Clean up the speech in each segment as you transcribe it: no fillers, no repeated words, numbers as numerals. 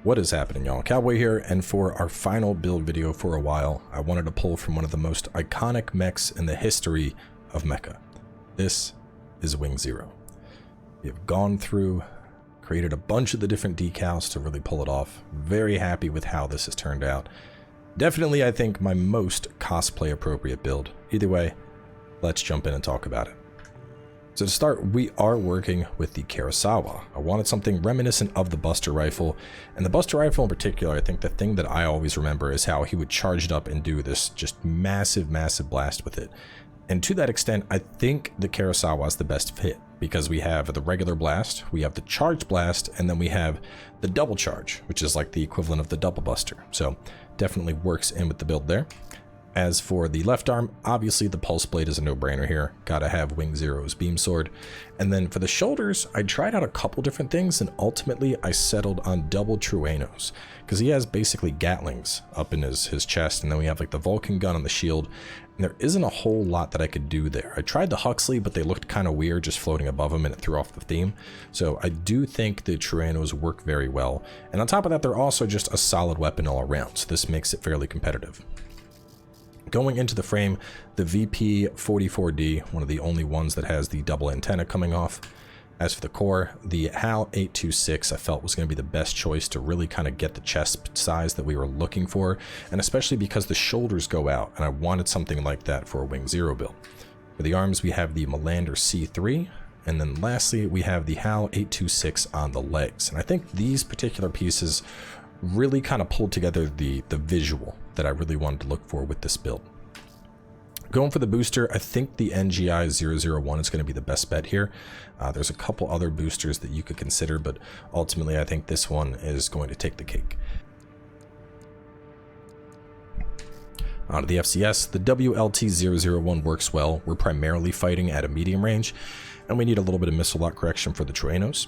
What is happening, y'all? Cowboy here, and for our final build video for a while, I wanted to pull from one of the most iconic mechs in the history of mecha. This is Wing Zero. We have gone through, created a bunch of the different decals to really pull it off. Very happy with how this has turned out. Definitely, I think, my most cosplay appropriate build. Either way, let's jump in and talk about it. So to start, we are working with the Kurosawa. I wanted something reminiscent of the Buster Rifle, and the Buster Rifle in particular, I think the thing that I always remember is how he would charge it up and do this just massive blast with it. And to that extent, I think the Kurosawa is the best fit, because we have the regular blast, we have the charged blast, and then we have the double charge, which is like the equivalent of the double buster. So definitely works in with the build there. As for the left arm, obviously the pulse blade is a no-brainer here. Gotta have Wing Zero's beam sword. And then for the shoulders, I tried out a couple different things, and ultimately I settled on double Truenos, because he has basically Gatlings up in his chest, and then we have like the Vulcan gun on the shield, and there isn't a whole lot that I could do there. I tried the Huxley, but they looked kind of weird just floating above him, and it threw off the theme. So I do think the Truenos work very well. And on top of that, they're also just a solid weapon all around, so this makes it fairly competitive. Going into the frame, the VP44D, one of the only ones that has the double antenna coming off. As for the core, the HAL 826 I felt was going to be the best choice to really kind of get the chest size that we were looking for, and especially because the shoulders go out, and I wanted something like that for a Wing Zero build. For the arms, we have the Melander C3, and then lastly, we have the HAL 826 on the legs. And I think these particular pieces really kind of pulled together the visual that I really wanted to look for with this build. Going for the booster, I think the NGI 001 is going to be the best bet here. There's a couple other boosters that you could consider, but ultimately I think this one is going to take the cake. On to the FCS, the WLT-001 works well. We're primarily fighting at a medium range, and we need a little bit of missile lock correction for the Truenos.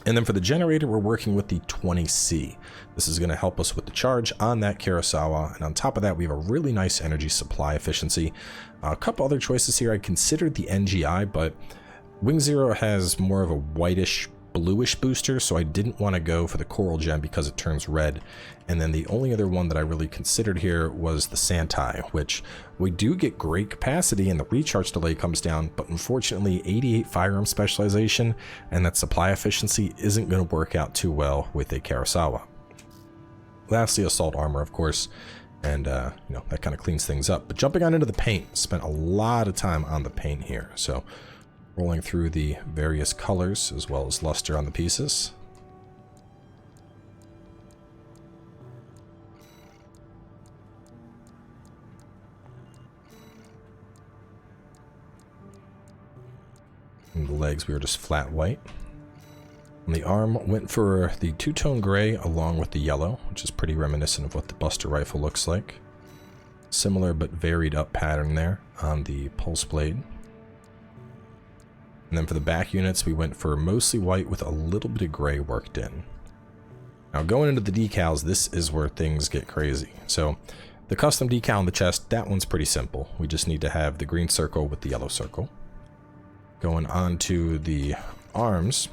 And then for the generator, we're working with the 20C. This is going to help us with the charge on that Kurosawa, and on top of that, we have a really nice energy supply efficiency. A couple other choices here. I considered the NGI, but Wing Zero has more of a whitish, bluish booster, so I didn't want to go for the Coral Gem because it turns red. And then the only other one that I really considered here was the Santai, which we do get great capacity and the recharge delay comes down, but unfortunately 88 firearm specialization and that supply efficiency isn't going to work out too well with a Kurosawa. Lastly, assault armor, of course, and you know, that kind of cleans things up. But jumping on into the paint, spent a lot of time on the paint here, so rolling through the various colors as well as luster on the pieces. And the legs, we were just flat white. And the arm went for the two-tone gray along with the yellow, which is pretty reminiscent of what the Buster Rifle looks like. Similar but varied up pattern there on the pulse blade. And then for the back units, we went for mostly white with a little bit of gray worked in. Now going into the decals, this is where things get crazy. So the custom decal on the chest, that one's pretty simple. We just need to have the green circle with the yellow circle. Going on to the arms,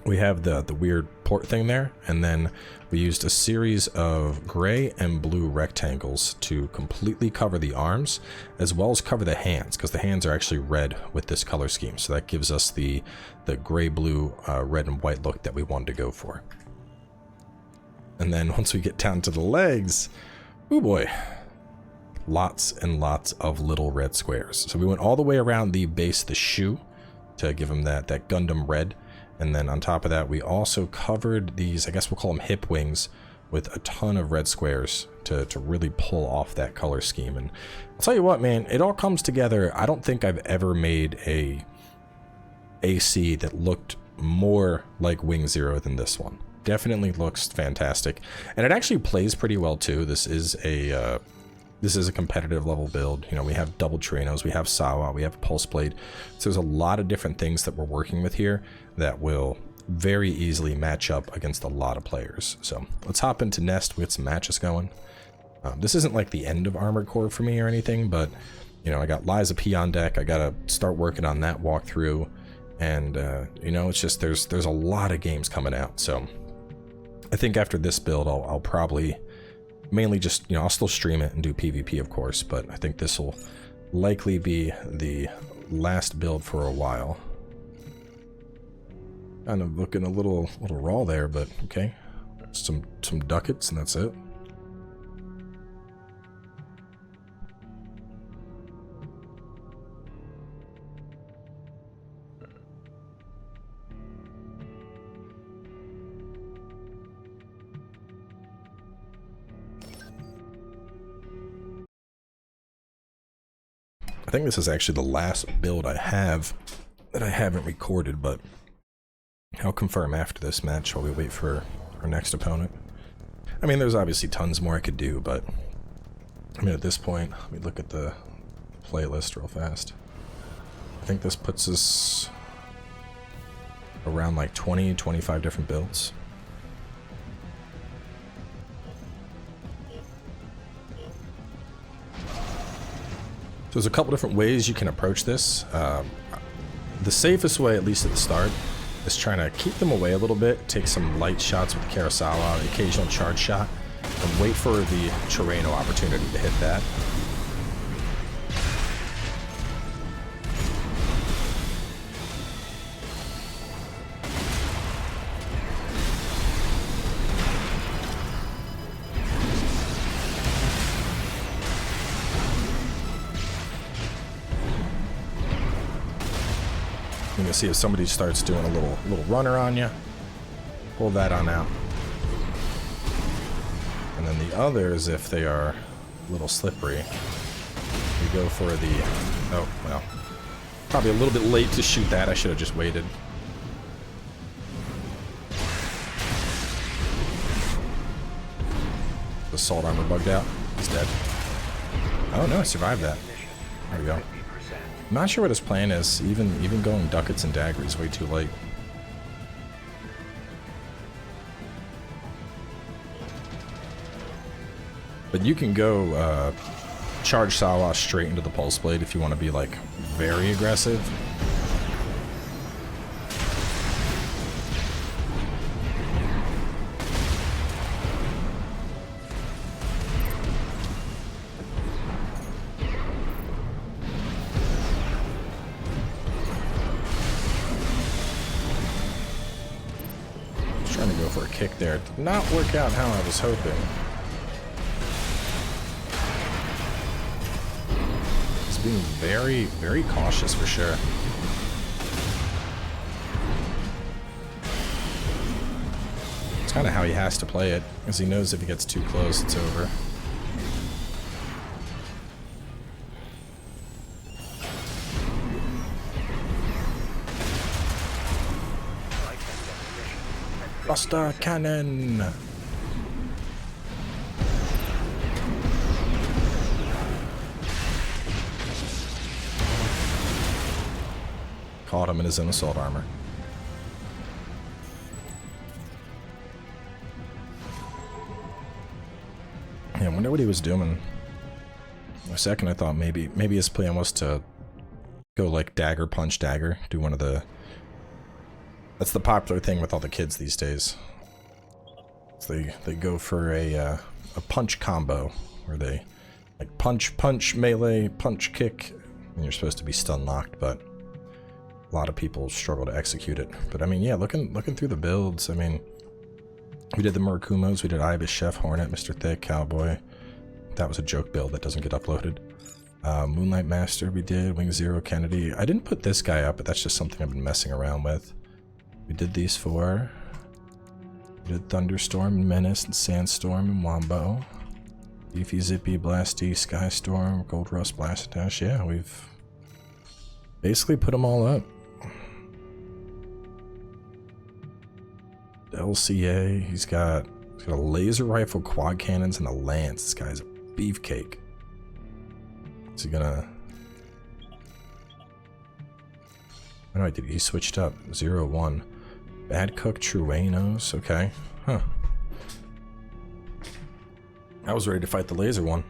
we have the weird port thing there, and then we used a series of gray and blue rectangles to completely cover the arms, as well as cover the hands, because the hands are actually red with this color scheme. So that gives us the gray, blue, red, and white look that we wanted to go for. And then once we get down to the legs, oh boy, lots and lots of little red squares. So we went all the way around the base of the shoe to give him that Gundam red. And then on top of that, we also covered these, I guess we'll call them hip wings, with a ton of red squares to really pull off that color scheme. And I'll tell you what, man, it all comes together. I don't think I've ever made a AC that looked more like Wing Zero than this one. Definitely looks fantastic. And it actually plays pretty well too. This is a competitive level build. You know, we have double Truenos, we have Sawa, we have Pulse Blade. So there's a lot of different things that we're working with here that will very easily match up against a lot of players. So let's hop into Nest. We get some matches going. This isn't like the end of Armored Core for me or anything, but you know, I got Liza P on deck. I gotta start working on that walkthrough, and you know, it's just there's a lot of games coming out. So I think after this build, I'll probably mainly just, you know, I'll still stream it and do PvP, of course, but I think this will likely be the last build for a while. Kind of looking a little raw there, but okay. Some ducats and that's it. I think this is actually the last build I have that I haven't recorded, but I'll confirm after this match while we wait for our next opponent. I mean, there's obviously tons more I could do, but I mean, at this point, let me look at the playlist real fast. I think this puts us around like 20, 25 different builds. So there's a couple different ways you can approach this. The safest way, at least at the start, is trying to keep them away a little bit, take some light shots with the Kurosawa, the occasional charge shot, and wait for the Chireno opportunity to hit that. You can see if somebody starts doing a little runner on you, pull that on out. And then the others, if they are a little slippery, we go for the, oh, well, probably a little bit late to shoot that. I should have just waited. The assault armor bugged out. He's dead. Oh no, I survived that. There we go. I'm not sure what his plan is. Even going ducats and daggers is way too late. But you can go charge Sawa straight into the pulse blade if you want to be like very aggressive. Trying to go for a kick there. It did not work out how I was hoping. He's being very, very cautious for sure. It's kind of how he has to play it, because he knows if he gets too close, it's over. Buster cannon! Caught him in his own assault armor. Yeah, I wonder what he was doing. For a second I thought maybe his plan was to go like dagger, punch, dagger, do one of the... That's the popular thing with all the kids these days. So they go for a punch combo, where they like punch, melee, punch, kick, and you're supposed to be stun locked, but a lot of people struggle to execute it. But I mean, yeah, looking through the builds, I mean, we did the Murakumos, we did Ibis, Chef, Hornet, Mr. Thick, Cowboy. That was a joke build that doesn't get uploaded. Moonlight Master we did, Wing Zero, Kennedy. I didn't put this guy up, but that's just something I've been messing around with. We did these four. We did Thunderstorm and Menace and Sandstorm and Wombo. Beefy, Zippy, Blasty, Skystorm, Gold Rust, Blast Dash. Yeah, we've basically put them all up. LCA, he's got a laser rifle, quad cannons, and a lance. This guy's a beefcake. Is he gonna... Oh no, he switched up. 0-1. Bad Cook, Truenos, okay. Huh. I was ready to fight the laser one.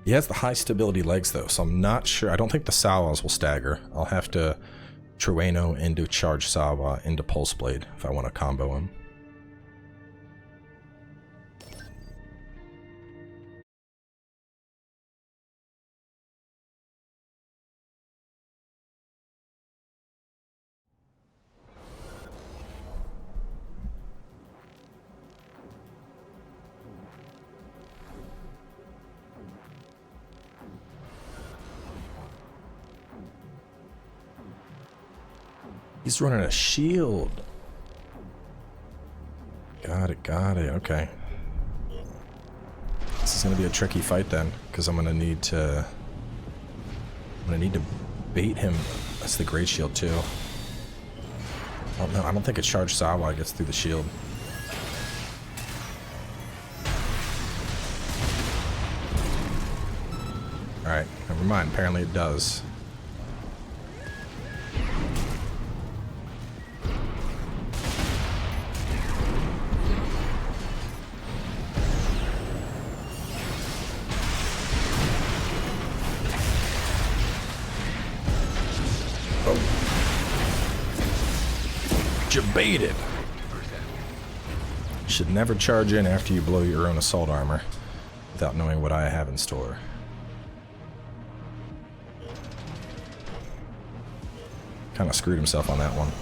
He has the high stability legs though, so I'm not sure. I don't think the Sawas will stagger. I'll have to Trueno into charge Sawa into Pulse Blade if I want to combo him. he's running a shield. Got it, okay. This is gonna be a tricky fight then, because I'm gonna need to bait him. That's the great shield too. Oh no, I don't think a charged Sawa gets through the shield. Alright, never mind. Apparently it does. Baited. Should never charge in after you blow your own assault armor without knowing what I have in store. Kind of screwed himself on that one.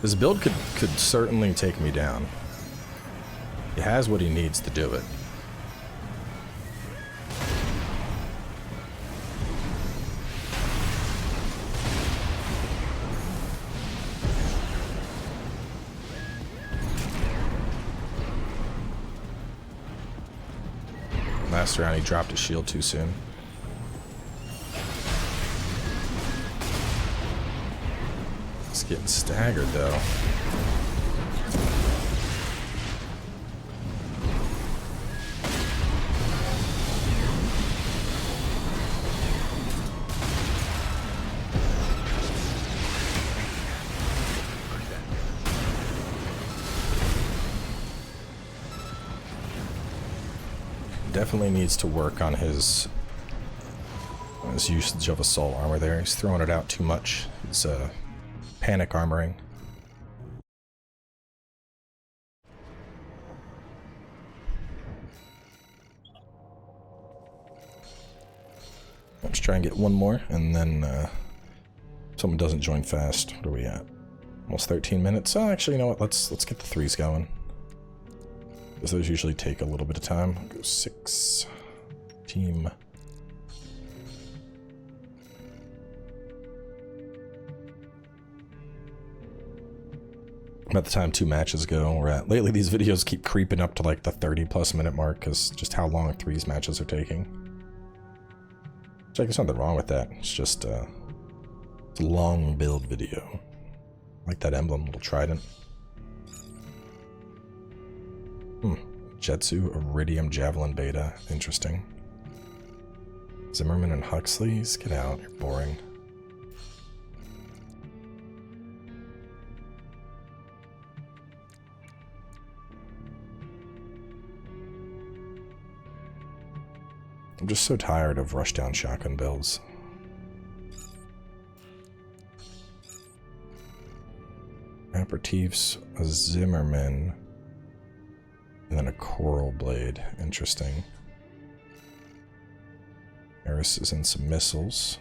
This build could certainly take me down. He has what he needs to do it. Last round he dropped his shield too soon. He's getting staggered though. Definitely needs to work on his usage of assault armor there. He's throwing it out too much. He's panic armoring. Let's try and get one more, and then if someone doesn't join fast, what are we at? Almost 13 minutes. Oh, actually, you know what? Let's get the threes going. Because those usually take a little bit of time. I'll go 6. Team. About the time 2 matches go, we're at. Lately, these videos keep creeping up to like the 30+ minute mark because just how long 3's matches are taking. Which, like, there's nothing wrong with that. It's just it's a long build video. Like that emblem, little trident. Jetsu, Iridium, Javelin Beta. Interesting. Zimmerman and Huxley's? Get out, you're boring. I'm just so tired of rushdown shotgun builds. Aperitifs, a Zimmerman, and then a Coral Blade. Interesting. Eris is in some missiles.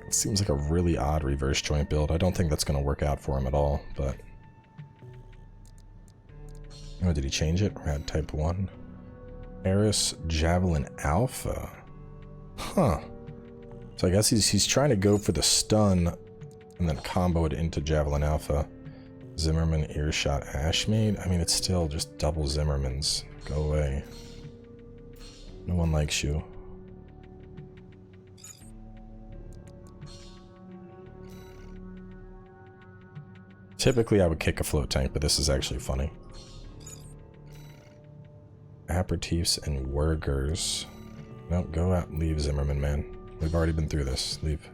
It seems like a really odd reverse joint build. I don't think that's going to work out for him at all, but... Oh, did he change it? Rad Type 1. Eris Javelin Alpha. Huh. So I guess he's trying to go for the stun and then combo it into Javelin Alpha. Zimmerman Earshot Ashmaid. I mean, it's still just double Zimmermans. Go away. No one likes you. Typically I would kick a float tank, but this is actually funny. Aperitifs and Wergers. No, go out and leave Zimmerman, man. We've already been through this. Leave.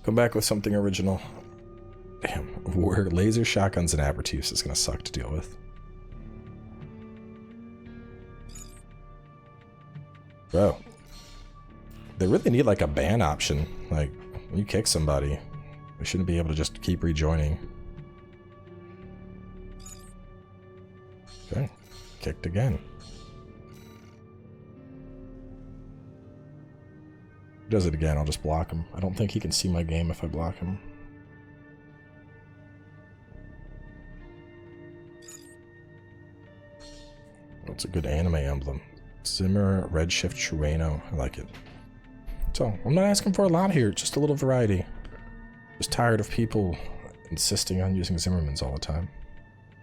Come back with something original. Damn, laser shotguns and aperitifs is gonna suck to deal with. Bro. They really need like a ban option. Like, when you kick somebody, they shouldn't be able to just keep rejoining. Okay. Kicked again. Does it again, I'll just block him. I don't think he can see my game if I block him. It's a good anime emblem. Zimmer, Redshift, Trueno. I like it. So, I'm not asking for a lot here, just a little variety. Just tired of people insisting on using Zimmermans all the time.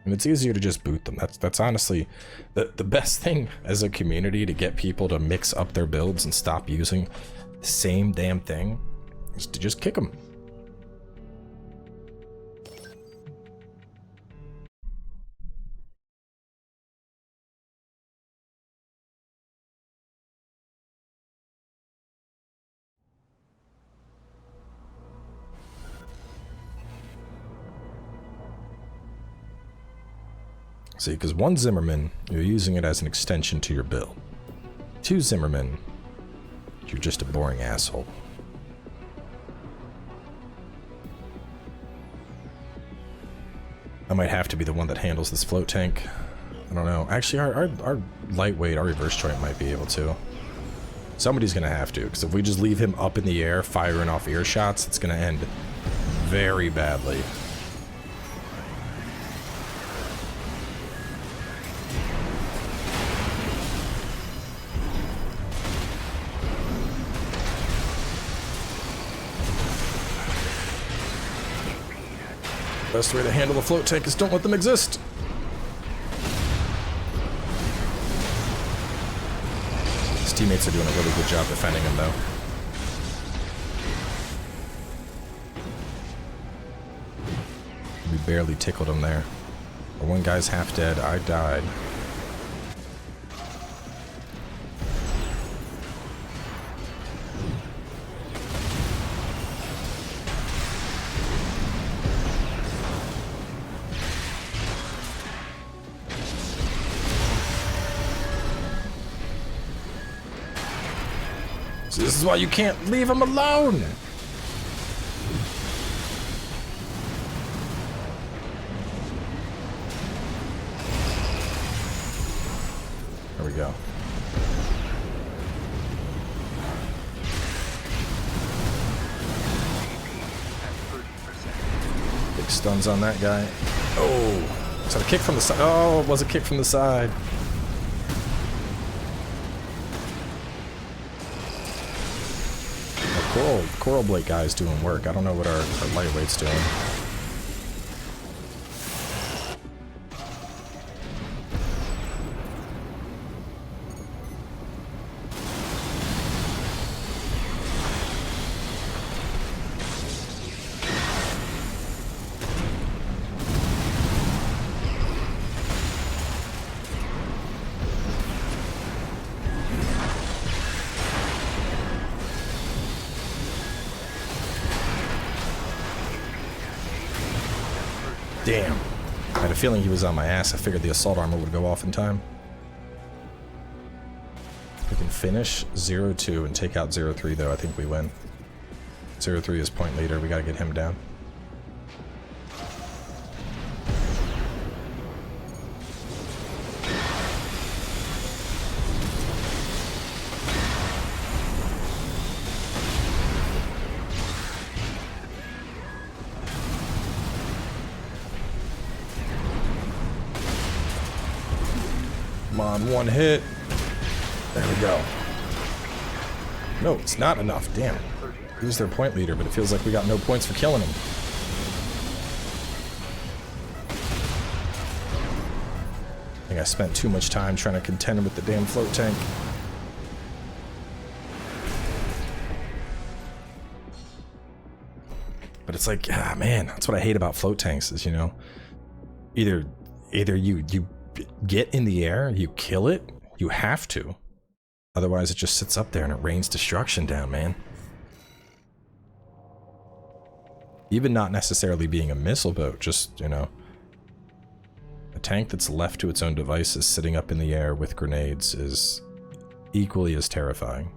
And it's easier to just boot them. That's honestly the best thing as a community to get people to mix up their builds and stop using the same damn thing is to just kick them. See, because one Zimmerman, you're using it as an extension to your build. Two Zimmerman, you're just a boring asshole. I might have to be the one that handles this float tank. I don't know. Actually, our lightweight, our reverse joint might be able to. Somebody's gonna have to, because if we just leave him up in the air, firing off earshots, it's gonna end very badly. Best way to handle the float tank is don't let them exist. His teammates are doing a really good job defending him, though. We barely tickled him there. The one guy's half dead. I died. This is why you can't leave him alone! There we go. Big stuns on that guy. Oh! Is that a kick from the side? Oh, it was a kick from the side. Coral Blade guy's doing work. I don't know what our lightweight's doing. Damn. I had a feeling he was on my ass. I figured the assault armor would go off in time. We can finish 0-2 and take out 0-3 though. I think we win. 0-3 is point leader. We gotta get him down. Come on, one hit. There we go. No, it's not enough. Damn. He was their point leader, but it feels like we got no points for killing him. I think I spent too much time trying to contend with the damn float tank. But it's like, ah, man, that's what I hate about float tanks is, you know, either you get in the air, you kill it, you have to. Otherwise, it just sits up there and it rains destruction down, man. Even not necessarily being a missile boat, just, you know, a tank that's left to its own devices sitting up in the air with grenades is equally as terrifying.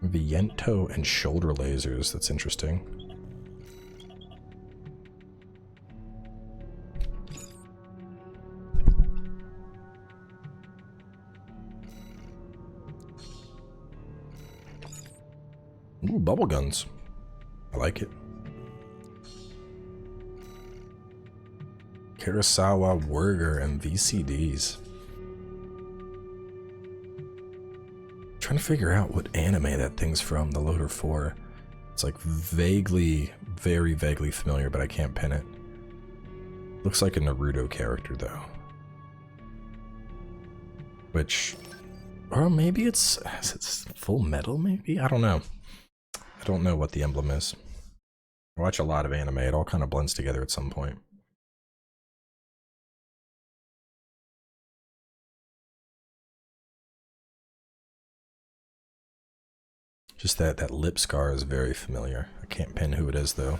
Viento and shoulder lasers, that's interesting. Ooh, bubble guns. I like it. Kurosawa, Wurger, and VCDs. Trying to figure out what anime that thing's from, the Loader 4. It's like vaguely, very vaguely familiar, but I can't pin it. Looks like a Naruto character though. Which, or maybe it's Full Metal maybe? I don't know. I don't know what the emblem is. I watch a lot of anime, it all kind of blends together at some point. Just that lip scar is very familiar. I can't pin who it is though.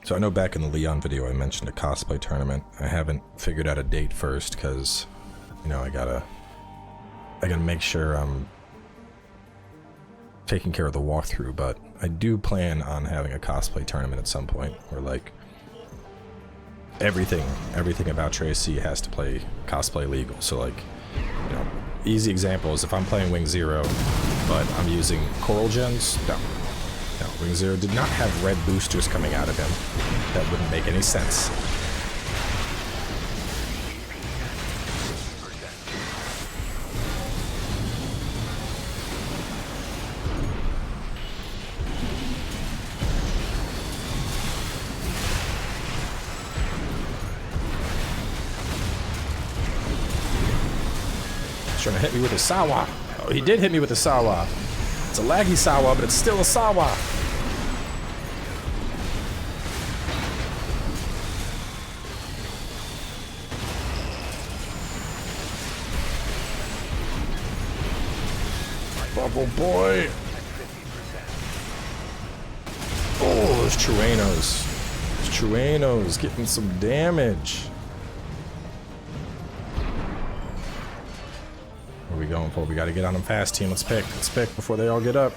So I know back in the Leon video I mentioned a cosplay tournament. I haven't figured out a date first because, you know, I gotta make sure I'm taking care of the walkthrough, but I do plan on having a cosplay tournament at some point where like everything about Tracy has to play cosplay legal. So like, you know, easy example is if I'm playing Wing Zero, but I'm using Coral Gems, no, Wing Zero did not have red boosters coming out of him. That wouldn't make any sense. Trying to hit me with a Sawa. Oh, he did hit me with a Sawa. It's a laggy Sawa, but it's still a Sawa. Bubble boy. Oh, those Truenos. Those Truenos getting some damage. What are we going for? We got to get on them fast, team. Let's pick before they all get up.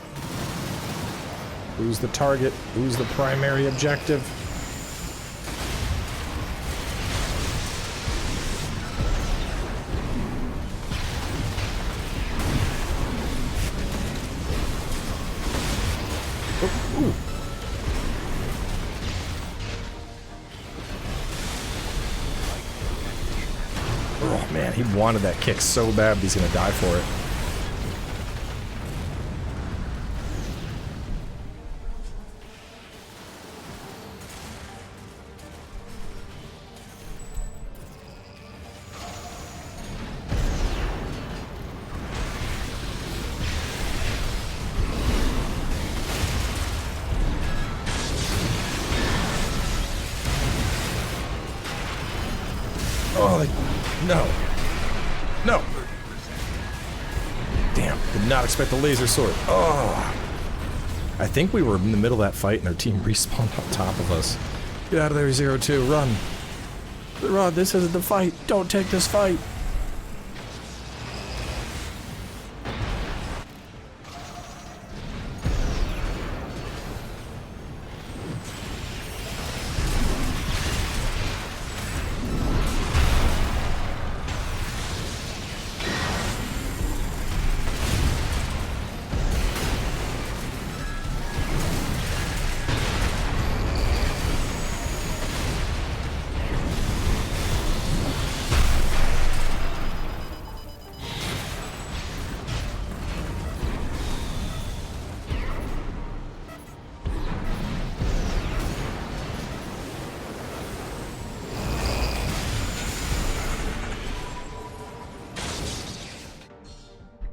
Who's the target? Who's the primary objective? Oh, ooh. Oh man, he wanted that kick so bad, but he's gonna die for it. Oh, no. No. Damn, did not expect the laser sword. Oh. I think we were in the middle of that fight and our team respawned on top of us. Get out of there, 02. Run. Run, this isn't the fight. Don't take this fight.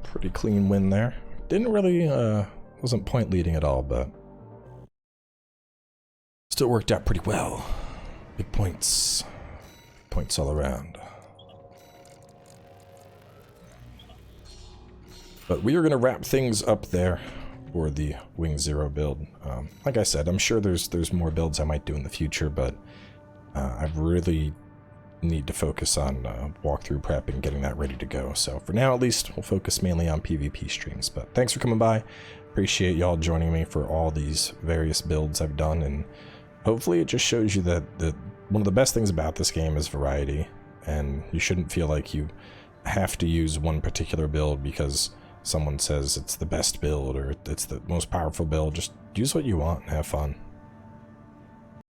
Pretty clean win there. Didn't really, wasn't point leading at all, but still worked out pretty well. Big points. Points all around. But we are going to wrap things up there for the Wing Zero build. Like I said, I'm sure there's more builds I might do in the future, but I really need to focus on walkthrough prep and getting that ready to go. So for now, at least, we'll focus mainly on PvP streams. But thanks for coming by. Appreciate y'all joining me for all these various builds I've done, and hopefully it just shows you that one of the best things about this game is variety, and you shouldn't feel like you have to use one particular build because someone says it's the best build or it's the most powerful build. Just use what you want and have fun.